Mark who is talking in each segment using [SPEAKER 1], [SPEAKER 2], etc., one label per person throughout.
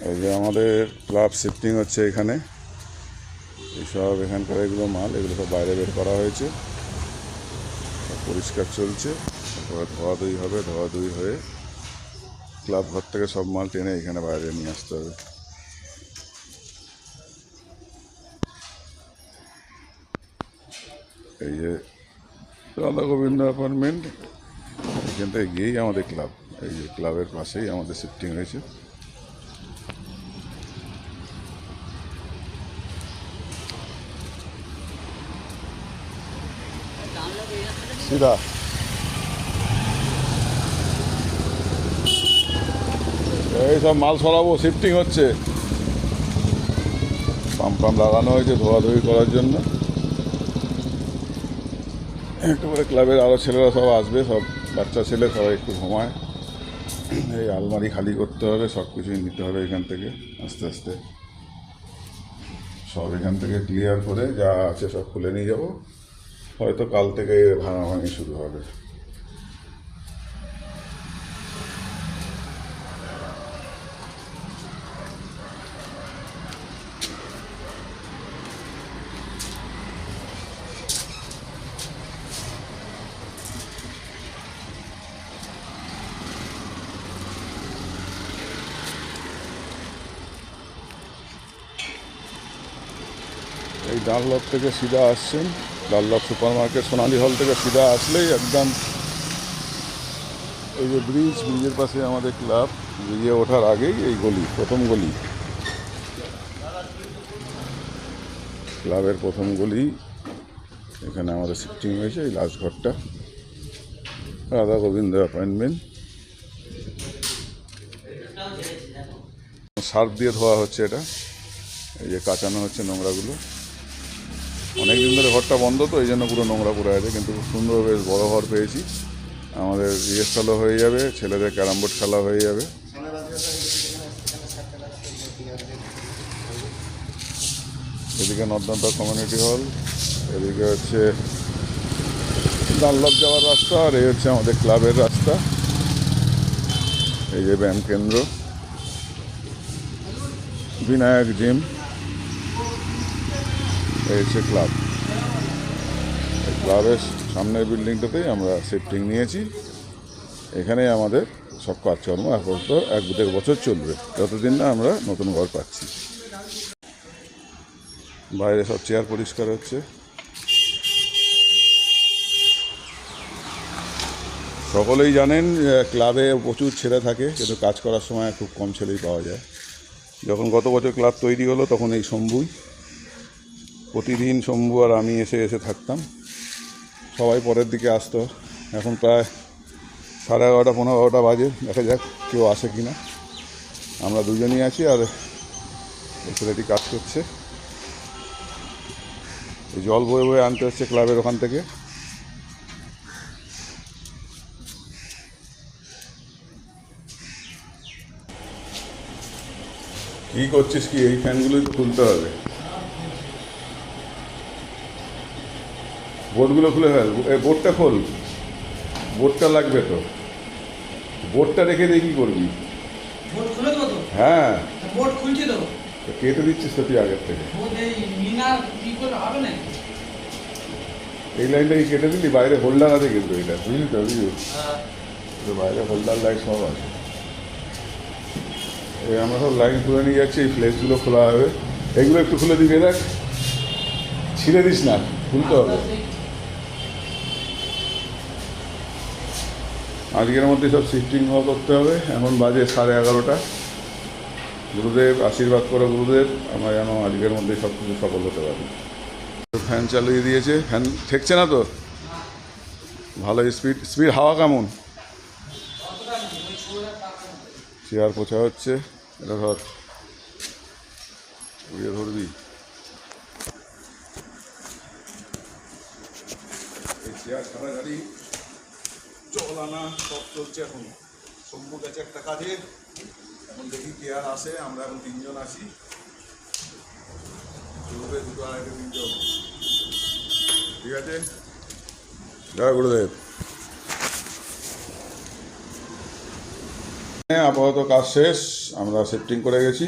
[SPEAKER 1] এই যে আমাদের ক্লাব শিফটিং হচ্ছে এখানে। এইসব এখানকার এগুলো মাল, এগুলো সব বাইরে বের করা হয়েছে, পরিষ্কার চলছে। তারপরে ধোয়াধুয়ি হবে, ধোয়াধুয়ি হয়ে ক্লাব ঘর থেকে সব মাল টেনে এখানে বাইরে নিয়ে আসতে হবে। এই যে রাধা গোবিন্দ অ্যাপার্টমেন্ট, এখান থেকে গিয়েই আমাদের ক্লাব, এই যে ক্লাবের পাশেই আমাদের শিফটিং হয়েছে। সিধা এই সব মাল সরাবো, শিফটিং হচ্ছে, পাম্প লাগানো হয়েছে ধোয়াধুয়ি করার জন্য। একটু করে ক্লাবের আরও ছেলেরা সব আসবে, সব বাচ্চা ছেলে সবাই একটু ঘুমায়। এই আলমারি খালি করতে হবে, সব কিছুই নিতে হবে এখান থেকে আস্তে আস্তে। সব এখান থেকে ক্লিয়ার করে যা আছে সব খুলে নিয়ে যাব। হয়তো কাল থেকে ভাঙাভাঙি শুরু হবে। এই ডানলপ থেকে সিধা আসছেন, ডানলপ সুপার মার্কেট সোনালী হল থেকে সিধা আসলেই একদম এই যে ব্রিজের পাশে আমাদের ক্লাব। ব্রিজে ওঠার আগেই এই গলি, প্রথম গলি, ক্লাবের প্রথম গলি। এখানে আমাদের শিফটিং হয়েছে, এই লাস্ট ঘরটা রাধা গোবিন্দ অ্যাপার্টমেন্ট। সার্ফ দিয়ে ধোয়া হচ্ছে এটা, এই যে কাচানো হচ্ছে নোংরাগুলো। অনেক দিন ধরে ঘরটা বন্ধ, তো এই জন্য পুরো নোংরা পড়ে আছে, কিন্তু খুব সুন্দর বেশ বড় ঘর পেয়েছি। আমাদের রিহার্সালও হয়ে যাবে, ছেলেদের ক্যারাম বোর্ড খেলা হয়ে যাবে। এদিকে নর্দন্ত কমিউনিটি হল, এদিকে হচ্ছে ডানলপ যাওয়ার রাস্তা, আর এই হচ্ছে আমাদের ক্লাবের রাস্তা। এই যে ব্যায়াম কেন্দ্র, বিনায়ক জিম, এই হচ্ছে ক্লাব। এই ক্লাবের সামনের বিল্ডিংটাতেই আমরা শিফটিং নিয়েছি। এখানেই আমাদের সব কাজকর্ম আপাতত 1-1.5 বছর চলবে, যতদিন না আমরা নতুন ঘর পাচ্ছি। বাইরে সব চেয়ার পরিষ্কার হচ্ছে। সকলেই জানেন ক্লাবে প্রচুর ছেলে থাকে, কিন্তু কাজ করার সময় খুব কম ছেলেই পাওয়া যায়। যখন গত বছর ক্লাব তৈরি হলো, তখন এই শম্ভুই, প্রতিদিন শম্ভু আর আমি এসে এসে থাকতাম। সবাই পরের দিকে আসতো। এখন প্রায় 11:30 15 বাজে, দেখা যাক কেউ আসে কি না। আমরা দুজনই আছি, আর এই ছেলেটি কাজ করছে। এই জল বয়ে বয়ে আনতে হচ্ছে ক্লাবের ওখান থেকে। কী করছিস কি? এই ফ্যানগুলোই তো খুলতে হবে। বোর্ডগুলো খুলে ফেল, বোর্ডটা খোল, বোর্ডটা লাগবে তো। বোর্ডটা রেখে দিয়ে কী করবি?
[SPEAKER 2] বোর্ড খুলে দেবো তো?
[SPEAKER 1] হ্যাঁ,
[SPEAKER 2] বোর্ড খুলছি তো।
[SPEAKER 1] কেটে দিচ্ছিস তো তুই আগের থেকে।
[SPEAKER 2] বোর্ড এই মিনা কি করে হবে না?
[SPEAKER 1] এই লাইনটা কি কেটে দিলি? বাইরে হোল্ডার আছে কিন্তু, এটা বুঝলি তো? বুঝলি, বাইরে হোল্ডার লাইট সব আছে। এই আমরা সব লাইন খুলে নিয়ে যাচ্ছি, এই ফ্লেক্সগুলো খোলা হবে। এগুলো একটু খুলে দিবি, দেখ, ছিঁড়ে দিস না, খুলতে হবে। আজকের মধ্যে সব শিফটিং করতে হবে। এখন বাজে 11:30। গুরুদেব আশীর্বাদ করো, গুরুদেব, আমরা যেন আজকের মধ্যে সব কিছু সফল হতে পারি। ফ্যান চালিয়ে দিয়েছে, ফ্যান ঠেকছে না তো? ভালো স্পিড হাওয়া কেমন? চেয়ার পোছা হচ্ছে, এটা ধর, উড়িয়ে ধরবি। এই চেয়ার ছাড়া গাড়ি চলা না, সব চলছে এখন। শম্ভু গেছে একটা কাজে, এখন দেখি কে আর আসে। আমরা এখন 3 জন আছি, গুরুদেব 2 2.5 3 জন। ঠিক আছে, জয় গুরুদেব। আপাতত কাজ শেষ, আমরা সেটিং করে গেছি।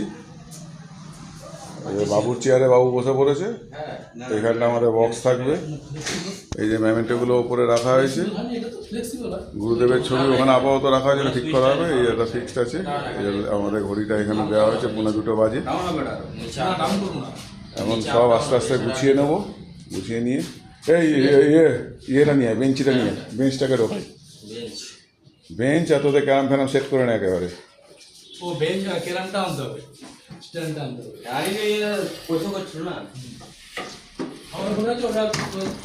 [SPEAKER 1] এই যে বাবুর চেয়ারে বাবু বসে পড়েছে, এখানটা আমাদের বক্স থাকবে। এই যে মেমেন্টোগুলো ওপরে রাখা হয়েছে, গুরুদেবের ছবি ওখানে আপাতত রাখা হয়েছে, ঠিক করা হবে। এই একটা ফিক্সড আছে। এই যে আমাদের ঘড়িটা এখানে দেওয়া হয়েছে, 2:45 বাজে। এখন সব আস্তে আস্তে গুছিয়ে নেবো, গুছিয়ে নিয়ে এই ইয়েটা নিয়ে বেঞ্চিটা নিয়ে বেঞ্চটাকে ঢোকাই। বেঞ্চ এততে ক্যারাম ফ্যারাম সেট করে না একেবারে।
[SPEAKER 2] ও বেঞ্চ কেরামটা আনতে হবে, স্ট্যান্ডটা আনতে হবে।
[SPEAKER 3] আগে পয়সা করছিল না
[SPEAKER 2] আমার মনে হচ্ছে ওটা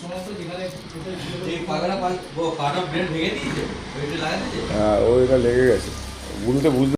[SPEAKER 2] সমস্ত যেখানে
[SPEAKER 3] এই পাগলা কাটা ব্লেড ভেঙে দিয়েছে ওইটা লাগাই দিয়েছে।
[SPEAKER 1] হ্যাঁ, ও এটা লেগে গেছে, বুঝতে